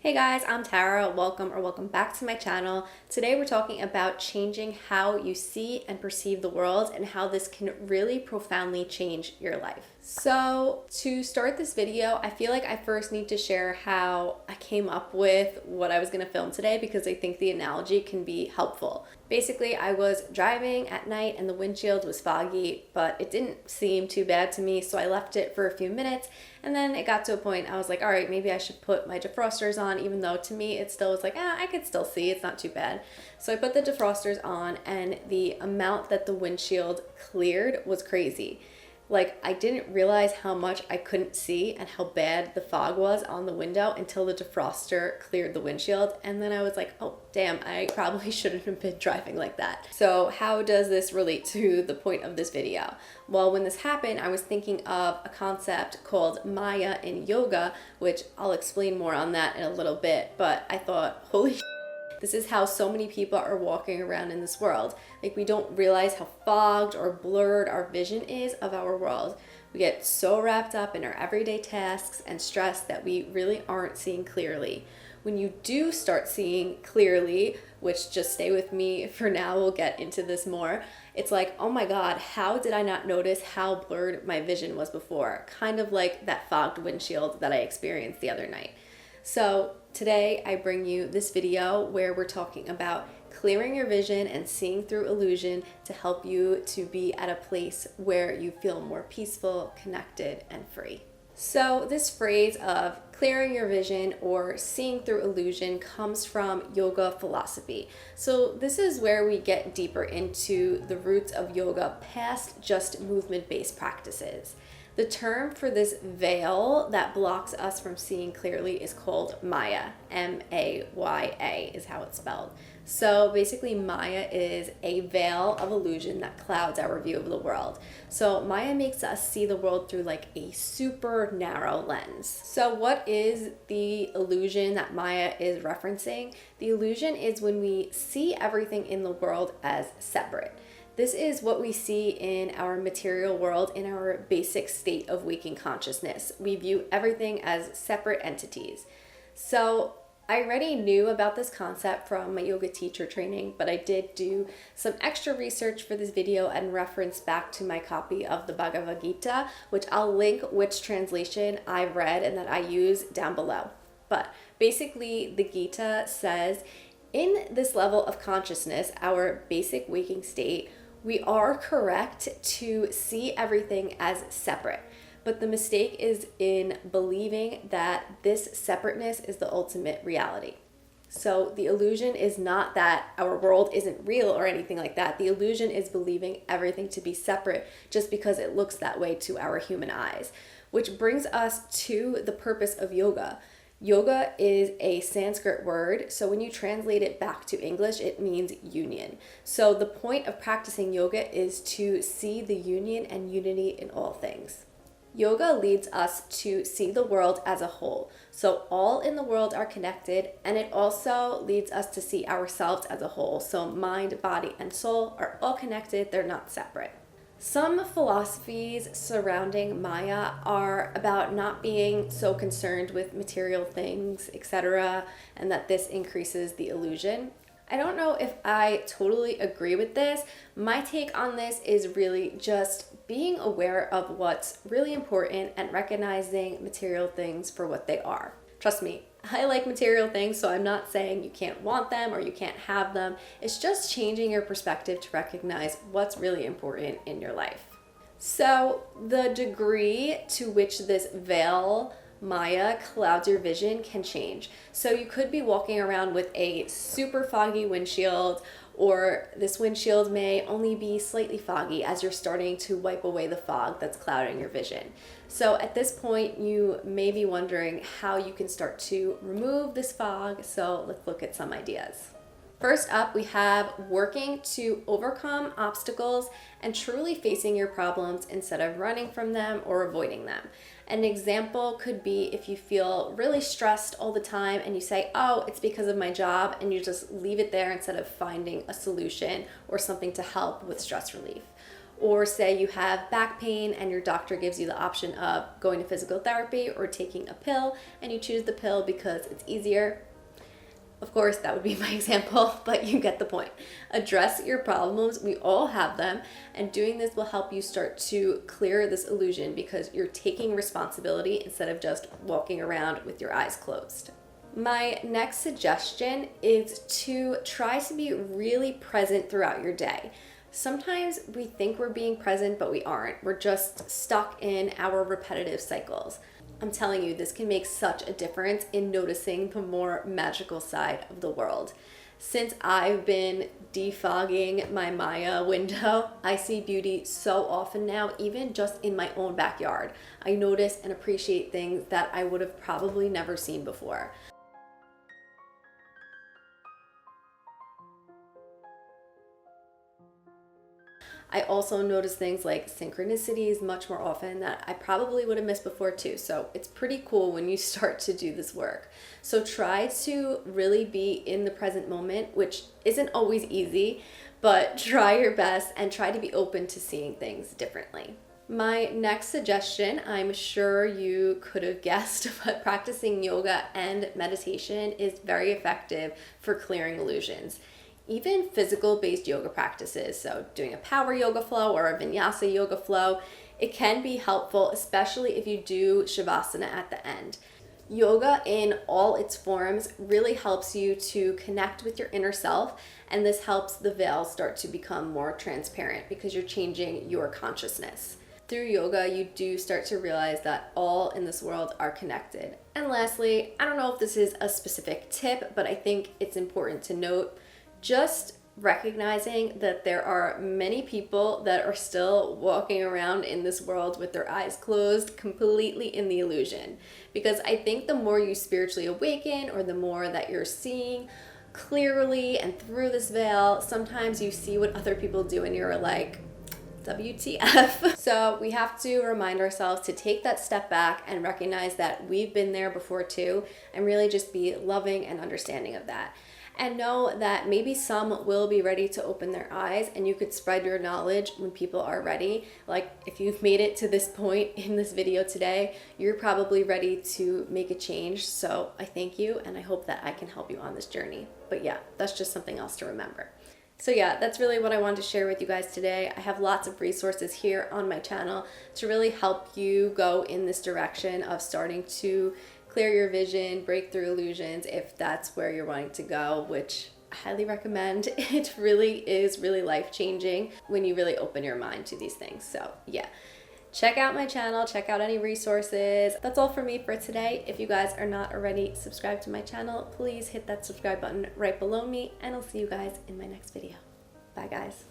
Hey guys, I'm Tara. Welcome back to my channel. Today we're talking about changing how you see and perceive the world and how this can really profoundly change your life. So to start this video, I feel like I first need to share how I came up with what I was going to film today because I think the analogy can be helpful. Basically, I was driving at night and the windshield was foggy, but it didn't seem too bad to me, so I left it for a few minutes, and then it got to a point I was like, all right, maybe I should put my defrosters on, even though to me it still was like, I could still see, it's not too bad. So I put the defrosters on, and the amount that the windshield cleared was crazy. Like, I didn't realize how much I couldn't see and how bad the fog was on the window until the defroster cleared the windshield. And then I was like, oh, damn, I probably shouldn't have been driving like that. So how does this relate to the point of this video? Well, when this happened, I was thinking of a concept called Maya in yoga, which I'll explain more on that in a little bit. But I thought, holy this is how so many people are walking around in this world. Like, we don't realize how fogged or blurred our vision is of our world. We get so wrapped up in our everyday tasks and stress that we really aren't seeing clearly. When you do start seeing clearly, which just stay with me for now, we'll get into this more, it's like, oh my God, how did I not notice how blurred my vision was before? Kind of like that fogged windshield that I experienced the other night. So today I bring you this video where we're talking about clearing your vision and seeing through illusion to help you to be at a place where you feel more peaceful, connected, and free. So this phrase of clearing your vision or seeing through illusion comes from yoga philosophy. So this is where we get deeper into the roots of yoga past just movement-based practices. The term for this veil that blocks us from seeing clearly is called Maya. M-A-Y-A is how it's spelled. So basically, Maya is a veil of illusion that clouds our view of the world. So Maya makes us see the world through like a super narrow lens. So what is the illusion that Maya is referencing? The illusion is when we see everything in the world as separate. This is what we see in our material world in our basic state of waking consciousness. We view everything as separate entities. So I already knew about this concept from my yoga teacher training, but I did do some extra research for this video and reference back to my copy of the Bhagavad Gita, which I'll link which translation I read and that I use down below. But basically, the Gita says, in this level of consciousness, our basic waking state, we are correct to see everything as separate, but the mistake is in believing that this separateness is the ultimate reality. So the illusion is not that our world isn't real or anything like that. The illusion is believing everything to be separate just because it looks that way to our human eyes, which brings us to the purpose of yoga. Yoga is a Sanskrit word, so when you translate it back to English, it means union. So the point of practicing yoga is to see the union and unity in all things. Yoga leads us to see the world as a whole. So all in the world are connected, and it also leads us to see ourselves as a whole. So mind, body, and soul are all connected, they're not separate. Some philosophies surrounding Maya are about not being so concerned with material things, etc., and that this increases the illusion. I don't know if I totally agree with this. My take on this is really just being aware of what's really important and recognizing material things for what they are. Trust me, I like material things, so I'm not saying you can't want them or you can't have them. It's just changing your perspective to recognize what's really important in your life. So the degree to which this veil, Maya, clouds your vision can change. So you could be walking around with a super foggy windshield, or this windshield may only be slightly foggy as you're starting to wipe away the fog that's clouding your vision. So at this point, you may be wondering how you can start to remove this fog. So let's look at some ideas. First up, we have working to overcome obstacles and truly facing your problems instead of running from them or avoiding them. An example could be if you feel really stressed all the time and you say, oh, it's because of my job, and you just leave it there instead of finding a solution or something to help with stress relief. Or say you have back pain and your doctor gives you the option of going to physical therapy or taking a pill, and you choose the pill because it's easier. Of course, that would be my example, but you get the point. Address your problems. We all have them, and doing this will help you start to clear this illusion because you're taking responsibility instead of just walking around with your eyes closed. My next suggestion is to try to be really present throughout your day. Sometimes we think we're being present, but we aren't. We're just stuck in our repetitive cycles. I'm telling you, this can make such a difference in noticing the more magical side of the world. Since I've been defogging my Maya window, I see beauty so often now, even just in my own backyard. I notice and appreciate things that I would have probably never seen before. I also notice things like synchronicities much more often that I probably would have missed before too. So it's pretty cool when you start to do this work. So try to really be in the present moment, which isn't always easy, but try your best and try to be open to seeing things differently. My next suggestion, I'm sure you could have guessed, but practicing yoga and meditation is very effective for clearing illusions. Even physical-based yoga practices, so doing a power yoga flow or a vinyasa yoga flow, it can be helpful, especially if you do shavasana at the end. Yoga in all its forms really helps you to connect with your inner self, and this helps the veil start to become more transparent because you're changing your consciousness. Through yoga, you do start to realize that all in this world are connected. And lastly, I don't know if this is a specific tip, but I think it's important to note, just recognizing that there are many people that are still walking around in this world with their eyes closed, completely in the illusion. Because I think the more you spiritually awaken, or the more that you're seeing clearly and through this veil, sometimes you see what other people do and you're like, WTF. So we have to remind ourselves to take that step back and recognize that we've been there before too, and really just be loving and understanding of that. And know that maybe some will be ready to open their eyes, and you could spread your knowledge when people are ready. Like if you've made it to this point in this video today, you're probably ready to make a change. So I thank you, and I hope that I can help you on this journey. But yeah, that's just something else to remember. So yeah, that's really what I wanted to share with you guys today. I have lots of resources here on my channel to really help you go in this direction of starting to clear your vision, break through illusions, if that's where you're wanting to go, which I highly recommend. It really is really life-changing when you really open your mind to these things. So yeah, check out my channel, check out any resources. That's all for me for today. If you guys are not already subscribed to my channel, please hit that subscribe button right below me, and I'll see you guys in my next video. Bye guys.